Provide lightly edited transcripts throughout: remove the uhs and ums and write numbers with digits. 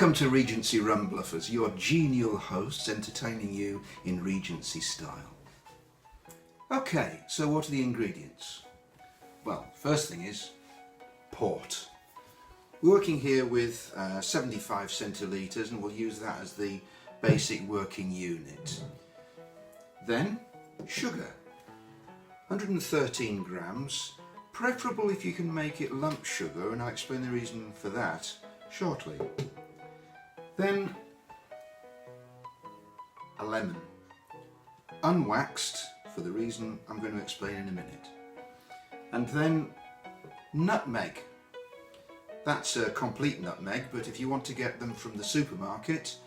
Welcome to Regency Rum Bluffers, your genial hosts entertaining you in Regency style. Okay, so what are the ingredients? Well, first thing is port. We're working here with 75 centilitres and we'll use that as the basic working unit. Then sugar, 113 grams, preferable if you can make it lump sugar, and I'll explain the reason for that shortly. Then a lemon, unwaxed for the reason I'm going to explain in a minute. And then nutmeg. That's a complete nutmeg, but if you want to get them from the supermarket,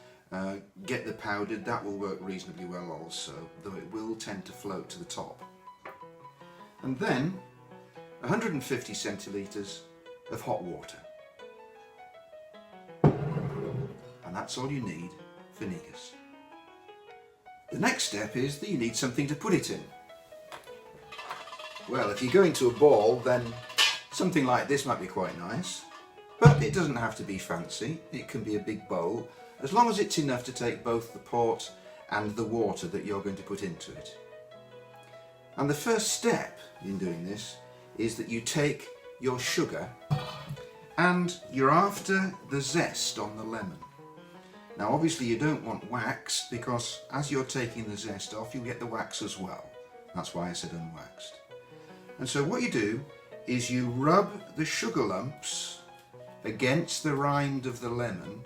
get the powdered, that will work reasonably well also, though it will tend to float to the top. And then 150 centilitres of hot water. And that's all you need for Negus. The next step is that you need something to put it in. Well, if you're going to a ball, then something like this might be quite nice, but it doesn't have to be fancy. It can be a big bowl, as long as it's enough to take both the port and the water that you're going to put into it. And the first step in doing this is that you take your sugar and you're after the zest on the lemon. Now obviously you don't want wax, because as you're taking the zest off you'll get the wax as well. That's why I said unwaxed. And so what you do is you rub the sugar lumps against the rind of the lemon,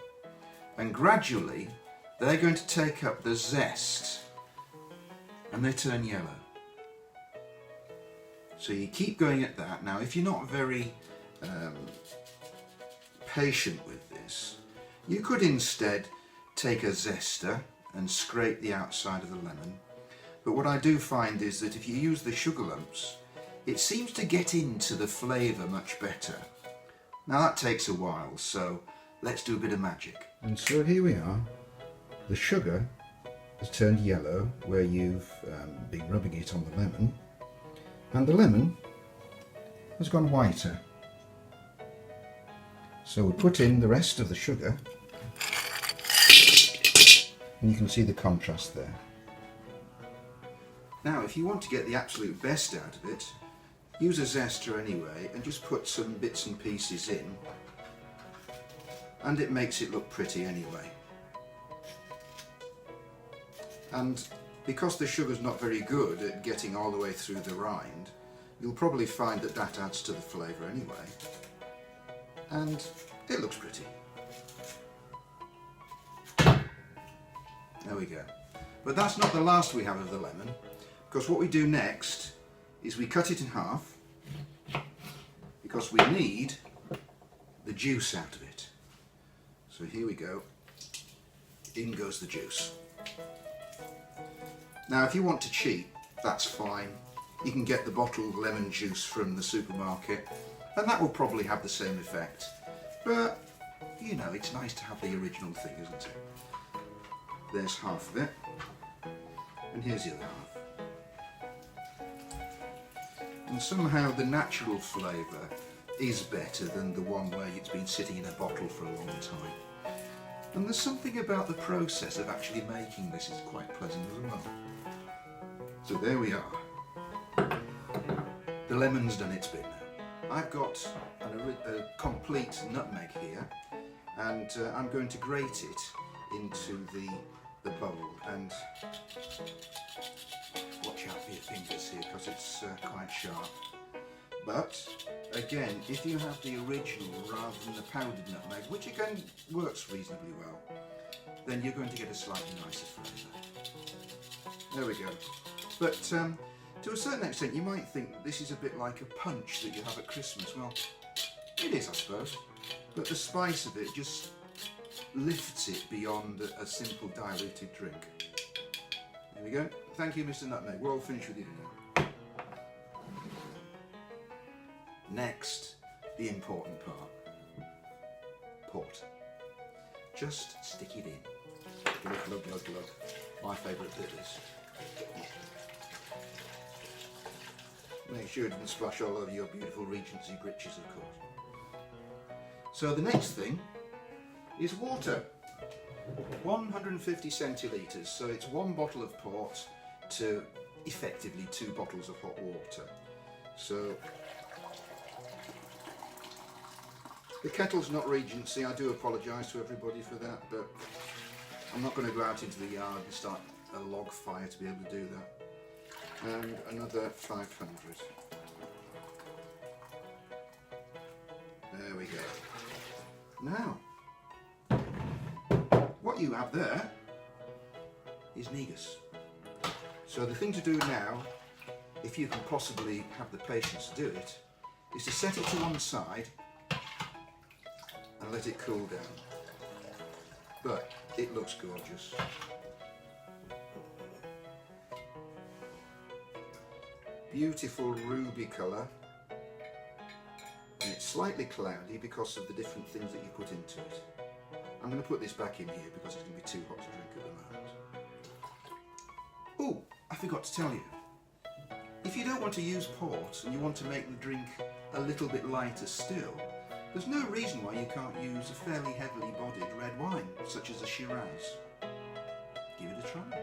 and gradually they're going to take up the zest and they turn yellow. So you keep going at that. Now if you're not very patient with this, you could instead take a zester and scrape the outside of the lemon, but what I do find is that if you use the sugar lumps, it seems to get into the flavour much better. Now that takes a while, so let's do a bit of magic. And so here we are. The sugar has turned yellow where you've been rubbing it on the lemon, and the lemon has gone whiter. So we put in the rest of the sugar, and you can see the contrast there. Now if you want to get the absolute best out of it, use a zester anyway and just put some bits and pieces in, and it makes it look pretty anyway. And because the sugar's not very good at getting all the way through the rind, you'll probably find that that adds to the flavour anyway, and it looks pretty. There we go. But that's not the last we have of the lemon, because what we do next is we cut it in half, because we need the juice out of it. So here we go, in goes the juice. Now if you want to cheat, that's fine. You can get the bottled lemon juice from the supermarket, and that will probably have the same effect. But, you know, it's nice to have the original thing, isn't it? There's half of it, and here's the other half. And somehow the natural flavour is better than the one where it's been sitting in a bottle for a long time. And there's something about the process of actually making this is quite pleasant as well. So there we are. The lemon's done its bit now. I've got a complete nutmeg here, and I'm going to grate it into the bowl, and watch out for your fingers here because it's quite sharp. But again, if you have the original rather than the powdered nutmeg, which again works reasonably well, then you're going to get a slightly nicer flavour. There we go. But to a certain extent you might think that this is a bit like a punch that you have at Christmas. Well, it is, I suppose, but the spice of it just lifts it beyond a simple diluted drink. There we go. Thank you, Mr. Nutmeg. We're all finished with you now. Next, the important part. Port. Just stick it in. Glug, glug, glug, glug. My favourite bit is. Make sure it doesn't splash all over your beautiful Regency breeches, of course. So the next thing is water. 150 centilitres, so it's 1 bottle of port to effectively 2 bottles of hot water. So the kettle's not Regency, I do apologise to everybody for that, but I'm not going to go out into the yard and start a log fire to be able to do that. And another 500. There we go. Now, what you have there is Negus. So the thing to do now, if you can possibly have the patience to do it, is to set it to one side and let it cool down. But it looks gorgeous. Beautiful ruby colour, and it's slightly cloudy because of the different things that you put into it. I'm going to put this back in here because it's going to be too hot to drink at the moment. Oh, I forgot to tell you. If you don't want to use port and you want to make the drink a little bit lighter still, there's no reason why you can't use a fairly heavily bodied red wine, such as a Shiraz. Give it a try.